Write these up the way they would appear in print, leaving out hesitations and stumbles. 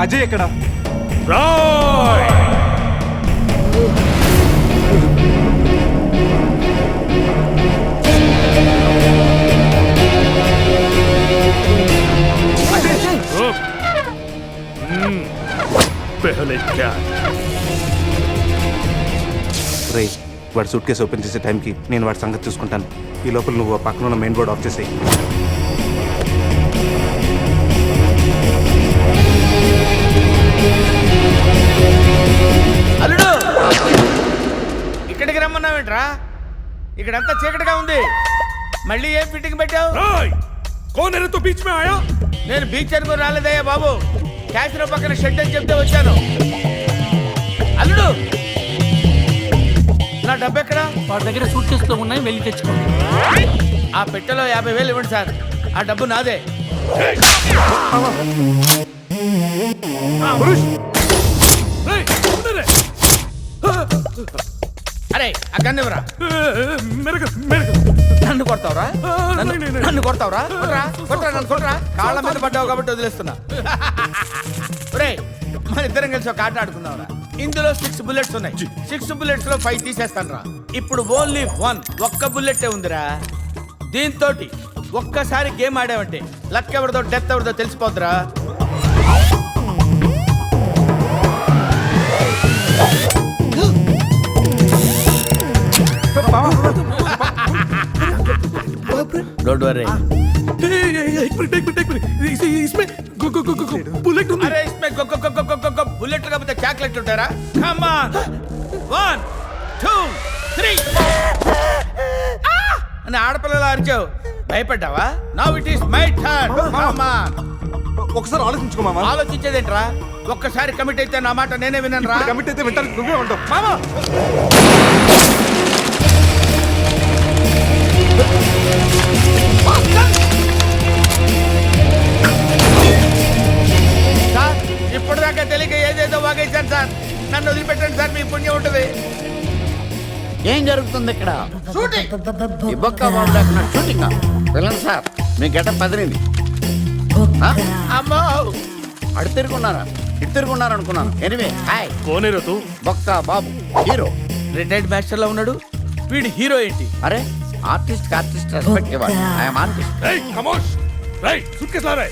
అజయ్ ఎక్కడ? రే, వాడి suit case open చేసే టైంకి నేను వాడి సంగతి చూసుకుంటాను. ఈ లోపల నువ్వు పక్కన ఉన్న మెయిన్ బోర్డ్ ఆఫ్ చేసేయి. అల్లుడు, ఇక్కడికి రమ్మన్నావేంట్రా? ఇక్కడంతా చీకటిగా ఉంది. మళ్ళీ ఏం ఫిట్టింగ్ పెట్టావు? నేను బీచ్ అనుకుని రాలేదయ్యా బాబు. క్యాసినో పక్కన షెడ్ అని చెప్తే వచ్చాను. అల్లుడు, నా డబ్బు ఎక్కడ? వాడి దగ్గర సూట్ కేసులో ఉన్నాయి, వెళ్ళి తెచ్చుకోండి. ఆ పెట్టెలో 50,000 ఇవ్వండి సార్. ఆ డబ్బు నాదే. అరే ఆ గన్ను ఇవ్వరా. నన్ను కొడతావురా? నన్ను కొడతావురా? కొట్రా నన్ను కొట్రా. కాళ్ళ మీద పడ్డావు కాబట్టి వదిలేస్తున్నా. మన ఇద్దరం కలిసి ఒక ఆట ఆడుకుందాంరా. ఇందులో 6 బుల్లెట్స్ ఉన్నాయి. 6 బుల్లెట్స్ లో 5 తీసేస్తాను రా. ఇప్పుడు ఓన్లీ 1 ఒక్క బుల్లెట్టే ఉందిరా. దీంతో ఒక్కసారి గేమ్ ఆడావంటే లక్ ఎవరిదో డెత్ ఎవరిదో తెలిసిపోద్దురా. Don't worry. एक इसमें बुलेट ఉంది. अरे इसमें बुलेट का चॉकलेट ఉంటారా? कम ऑन 1 2 3 అని ఆడపిల్లలు అరిచావు. భయపడ్డావా? Now it is my turn. మామా ఒకసారి ఆలోచించుకో మామా. ఆలోచించేదేంట్రా? ఒక్కసారి కమిట్ అయితే నా మాట నేనే వినను రా. కమిట్ అయితే వింటాను, నువ్వే ఉంటావు మామా. సార్ ఇప్పటిదాకా తెలియక ఏదేదో వాగేశాను సార్. నన్ను వదిలిపెట్టండి సార్, మీ పుణ్యం ఉంటుంది. ఏం జరుగుతుంది ఇక్కడ? షూటింగ్. ఈ బొక్క షూటింగ్ వెళ్ళండి సార్. మీ గడ్డ పదిరింది. అమ్మో, అడు తిరుగున్నారా ఇటు తిరుగున్నారు అనుకున్నాను. Anyway hi. కోనేరు తూ బొక్క బాబు హీరో. రిటైర్డ్ మాస్టర్ లో ఉన్నాడు వీడి. హీరో ఏంటి? అరే ఆర్టిస్ట్ రెస్పెక్ట్ ఇవ్వాలి. I'm artist. రేయ్ ఖమోష్. రేయ్ సూట్కేస్ లా రే.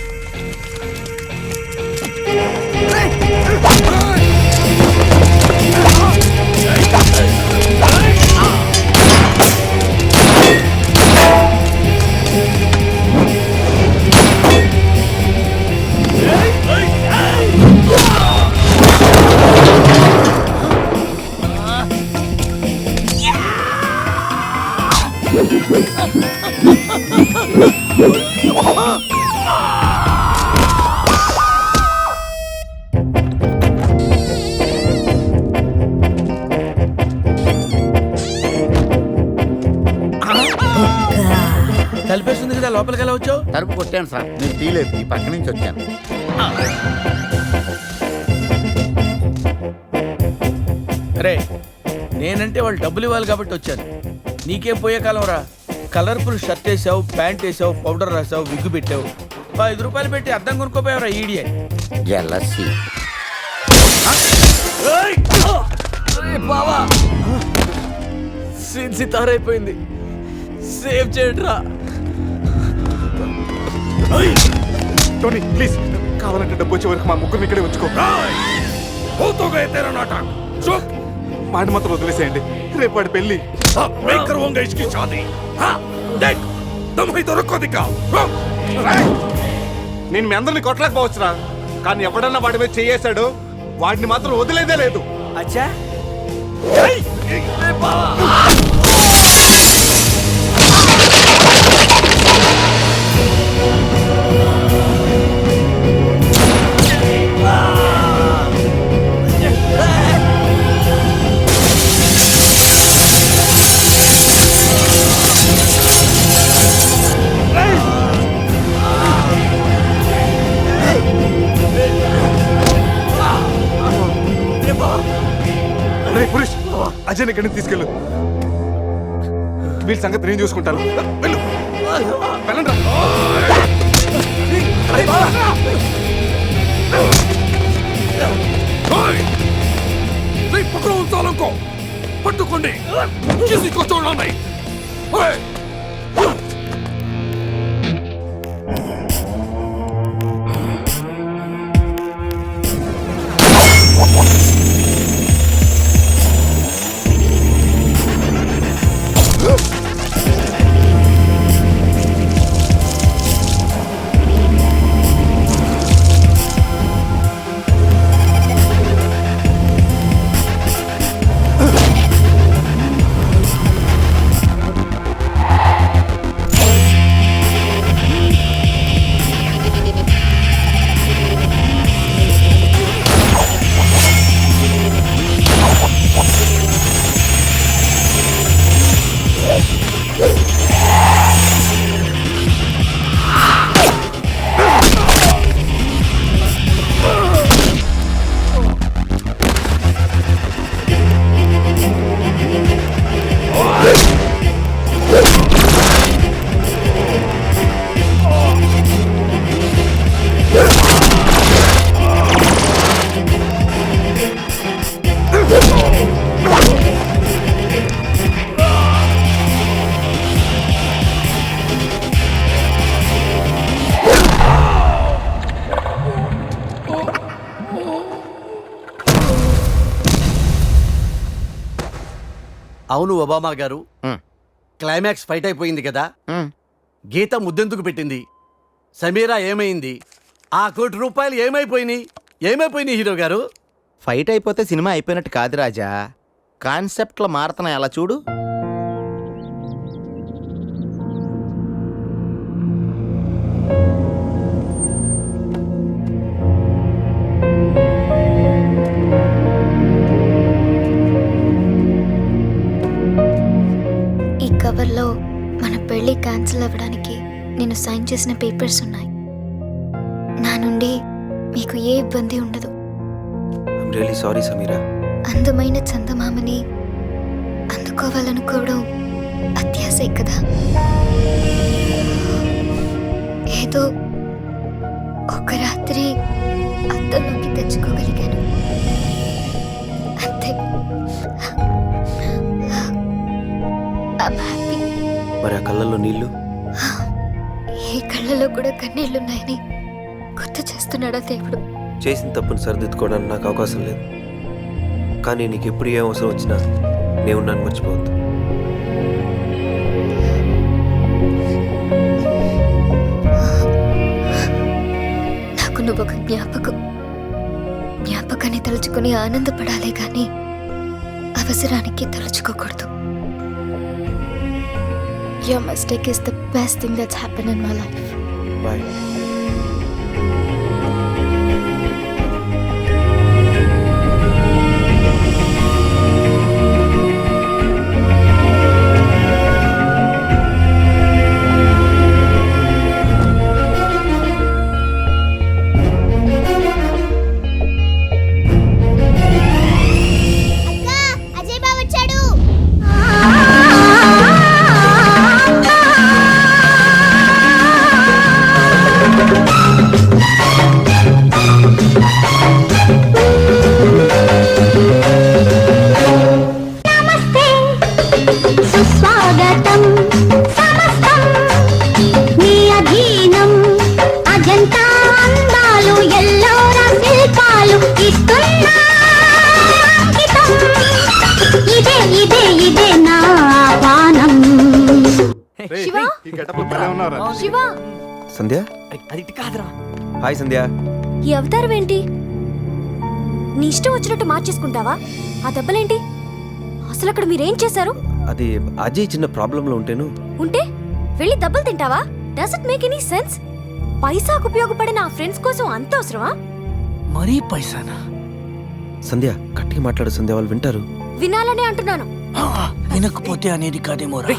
కలిపేస్తుంది కదా, లోపలికి ఎలా వచ్చావు? తలుపు కొట్టాను సార్, నేను తీయలేదు. ఈ పక్క నుంచి వచ్చాను. అరే నేనంటే వాళ్ళు డబ్బులు ఇవ్వాలి కాబట్టి వచ్చాను. నీకేం పోయే కాలం రా. కలర్ఫుల్ షర్ట్ వేసావు, ప్యాంట్ వేసావు, పౌడర్ రాసావు, విగ్గు పెట్టావు. 5 రూపాయలు పెట్టి అద్దం కొనుక్కోపోయావురా ఈడియే. జెలసీ. బావా సీన్ సితారైపోయింది, సేవ్ చేయట్రా. టోనీ ప్లీజ్, కావాలంటే డబ్బు వచ్చే వరకు మా ముగ్గురిని ఇక్కడే ఉంచుకో. మాట మాత్రం వదిలేసేయండి. రేపు వాడి పెళ్లి. నేను మీ అందరిని కొట్టలేకపోవచ్చురా, కానీ ఎవడన్నా వాడి మీద చేయేశాడు వాడిని మాత్రం వదిలేదే లేదు. అచ్చా అజయ్ ఇక్కడి నుంచి తీసుకెళ్ళు. వీళ్ళ సంగతి నేను చూసుకుంటాను. వెళ్ళు వెళ్ళండి. सालों को पट्टुकोंडी किसी को छोड़ना नहीं। ओए! అవును ఒబామా గారు, క్లైమాక్స్ ఫైట్ అయిపోయింది కదా, గీత ముద్దెందుకు పెట్టింది, సమీరా ఏమైంది, ఆ ₹1 ఏమైపోయినాయి హీరో గారు? ఫైట్ అయిపోతే సినిమా అయిపోయినట్టు కాదు రాజా, కాన్సెప్ట్లో మారుతున్నాయి అలా చూడు. ఈ కవర్లో మన పెళ్లి క్యాన్సిల్ అవ్వడానికి నేను సైన్ చేసిన పేపర్స్ ఉన్నాయి. నా నుండి మీకు ఏ ఇబ్బంది ఉండదు. I'm really sorry Sameera. అందమైన చందమామని అందుకోవాలనుకోవడం అత్యాశే కదా. ఏదో ఒక రాత్రి అద్దంలోకి తెచ్చుకోగలిగాను అంతే. I'm happy. మరి ఆ కళ్ళల్లో నీళ్లు? ఈ కళ్ళలో కూడా కన్నీళ్లున్నాయని గుర్తు చేస్తున్నాడా దేవుడు? చేసిన తప్పును సరిదిద్దుకోవడానికి నాకు అవకాశం లేదు, కానీ నీకు ఎప్పుడు ఏ అవసరం వచ్చినా నేను నన్ను మర్చిపోవద్దు. నాకు నువ్వు ఒక జ్ఞాపకాన్ని తలుచుకుని ఆనందపడాలి కానీ అవసరానికి తలుచుకోకూడదు. Your mistake is the best thing that's happened in my life. Bye. Sandhya, అది కాదురా. హాయ్ సంధ్య. ఈ అవతారం ఏంటి? నీ ఇష్టం వచ్చినట్టు మార్చేసుకుంటావా? ఆ దెబ్బలేంటి? అసలు అక్కడ మీరేం చేశారు? అది అజయ్ చిన్న ప్రాబ్లంలో ఉంటే వెళ్ళి దెబ్బలు తింటావా? Does it make any sense? పైసాకు ఉపయోగపడిన ఆ ఫ్రెండ్స్ కోసం అంత అవసరమా? మరీ పైసానా? సంధ్య గట్టిగా మాట్లాడు సంధ్య, వాళ్ళు వింటారు. వినాలనే అంటున్నాను. వినకపోతే అనేది కాదేమోరా.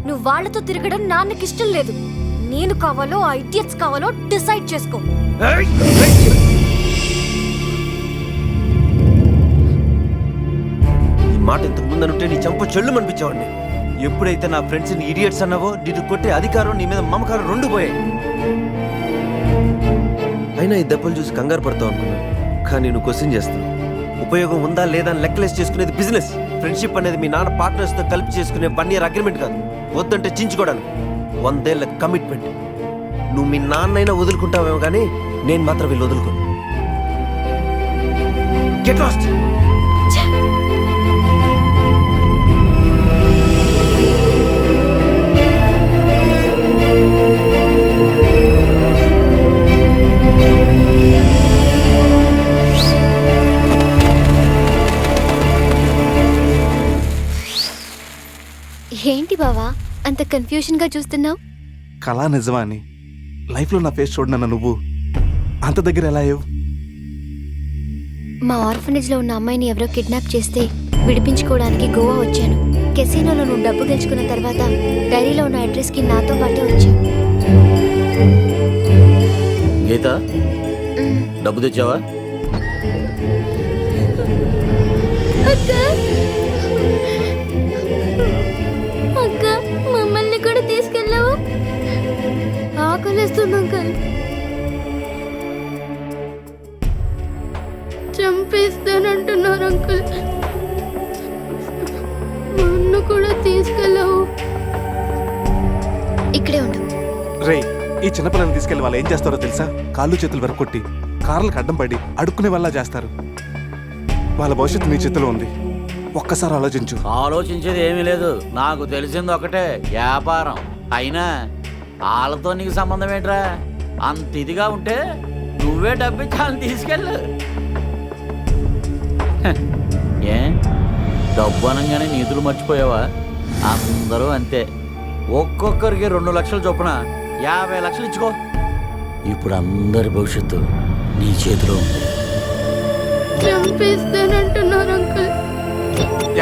నువ్వు వాళ్ళతో తిరగడం నాన్నకి ఇష్టం లేదు. నేను కావాలో ఆ ఇడియట్స్ కావాలో డిసైడ్ చేసుకో. ఈ మాట ఇంతకు ముందు అనుంటే నీ చంప చెల్లు అనిపించేవాడిని. ఎప్పుడైతే నా ఫ్రెండ్స్ ని ఇడియట్స్ అన్నావో, నిన్ను కొట్టే అధికారం, నీ మీద మమకారం రెండు పోయాయి. అయినా ఈ దెబ్బలు చూసి కంగారు పడతావు అనుకున్నాను, కానీ నువ్వు క్వశ్చన్ చేస్తున్నావు. ఉపయోగం ఉందా లేదా అని లెక్కలేసి చేసుకునేది బిజినెస్. ఫ్రెండ్షిప్ అనేది మీ నాన్న పార్ట్నర్స్తో కలిపి చేసుకునే 1 year అగ్రిమెంట్ కాదు. వద్దంటే చించుకోవడానికి 100 ఏళ్ల కమిట్మెంట్. నువ్వు మీ నాన్నైనా వదులుకుంటావేమో కానీ నేను మాత్రం వీళ్ళు వదులుకోను. Get lost. ఏంటి బావా అంత కన్ఫ్యూజన్ గా చూస్తున్నావు? కళా నిజమా అని లైఫ్లో నా ఫేస్ చూడనన్న నువ్వు అంత దగ్గర ఎలా అయ్యావు? మా ఆర్ఫనేజ్ లో ఉన్న అమ్మాయిని ఎవరో కిడ్నాప్ చేస్తే విడిపించుకోవడానికి గోవా వచ్చాను. కెసినోలో నువ్వు డబ్బు గెలుచుకున్న తర్వాత డైరీలో ఉన్న అడ్రస్ కి నాతో పాటే వచ్చావు. గీత, డబ్బు తెచ్చావా? అక్క మమ్మల్ని కూడా తీసుకెళ్ళావు. ఆకలిస్తుంది అంకల్. చంపేస్తానంటున్నారు అంకుల్. నన్ను కూడా తీసుకెళ్ళావు. ఇక్కడే ఉండు. రే, ఈ చిన్నపిల్లల్ని తీసుకెళ్లి వాళ్ళు ఏం చేస్తారో తెలుసా? కాళ్ళు చేతులు వెరకొట్టి కార్లకు అడ్డం పడి అడుక్కునే వాళ్ళ చేస్తారు. వాళ్ళ భవిష్యత్తు నీ చేతిలో ఉంది. ఒక్కసారి ఆలోచించు. ఆలోచించేది ఏమీ లేదు. నాకు తెలిసింది ఒకటే, వ్యాపారం. అయినా వాళ్ళతో నీకు సంబంధం ఏంట్రా? అంత ఇదిగా ఉంటే నువ్వే డబ్బిచ్చాలని తీసుకెళ్ళు. ఏ డబ్బు అనగానే నీతులు మర్చిపోయావా? అందరూ అంతే. ఒక్కొక్కరికి 2 లక్షల చొప్పున 50 లక్షలు ఇచ్చుకో. ఇప్పుడు అందరి భవిష్యత్తు నీ చేతిలో ఉంది. చంపేస్తానంటున్నారు అంకుల్.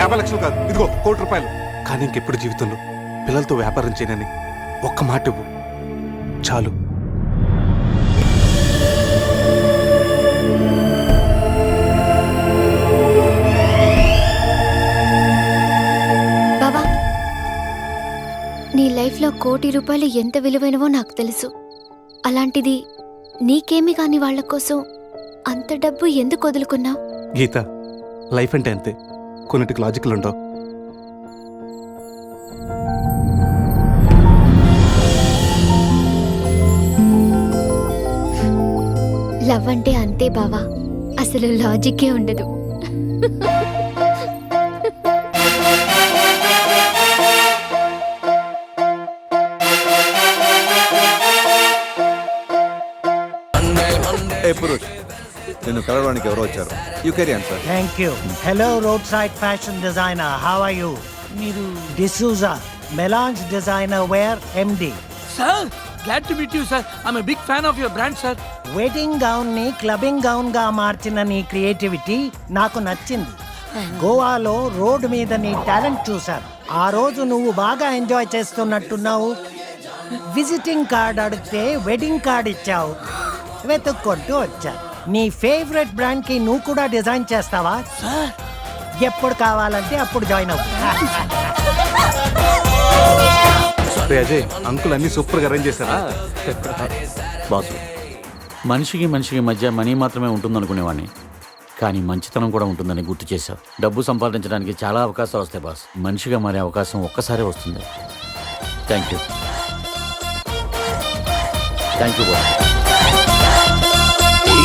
50 లక్షలు కాదు, ఇదిగో 1 కోటి రూపాయలు. కానీ ఇంకెప్పుడు జీవితంలో పిల్లలతో వ్యాపారం చేయనని ఒక్క మాట ఇవ్వు చాలు. బాబా, నీ లైఫ్లో 1 కోటి రూపాయలు ఎంత విలువైనవో నాకు తెలుసు. అలాంటిది నీకేమి కాని వాళ్ళ కోసం అంత డబ్బు ఎందుకు వదులుకున్నావు? గీత, లైఫ్ అంటే అంతే, కొన్నిటికి లాజికల్ ఉండవు. లవ్ అంటే అంతే బావా, అసలు లాజిక్కే ఉండదు. పురుష్, నిన్ను కలవడానికి ఎవరో వచ్చారు. You carry on sir. Thank you. Hello road side fashion designer, how are you? మీరు డిసూజా మెలాన్స్ designer wear MD. Sir, glad to meet you sir. I'm a big fan of your brand sir. Wedding gown ని clubbing gown గా మార్చిన నీ creativity నాకు నచ్చింది. గోవాలో road మీద నీ టాలెంట్ చూశాను. ఆ రోజు నువ్వు బాగా ఎంజాయ్ చేస్తున్నట్టున్నావు. విజిటింగ్ కార్డ్ అడిగితే వెడ్డింగ్ కార్డ్ ఇచ్చావు. వెతుక్కుంటూ వచ్చా. నీ ఫేవరెట్ బ్రాండ్ కి నువ్వు కూడా డిజైన్ చేస్తావా? ఎప్పుడు కావాలంటే అప్పుడు జాయిన్ అవ్వు. అజయ్, అంకుల్ అన్ని సూపర్ గా అరేంజ్ చేశారా? బాసు, మనిషికి మనిషికి మధ్య మనీ మాత్రమే ఉంటుందనుకునేవాడిని, కానీ మంచితనం కూడా ఉంటుందని గుర్తు చేశావు. డబ్బు సంపాదించడానికి చాలా అవకాశాలు వస్తాయి బాస్. మనిషిగా మారే అవకాశం ఒక్కసారే వస్తుంది. Thank you boss.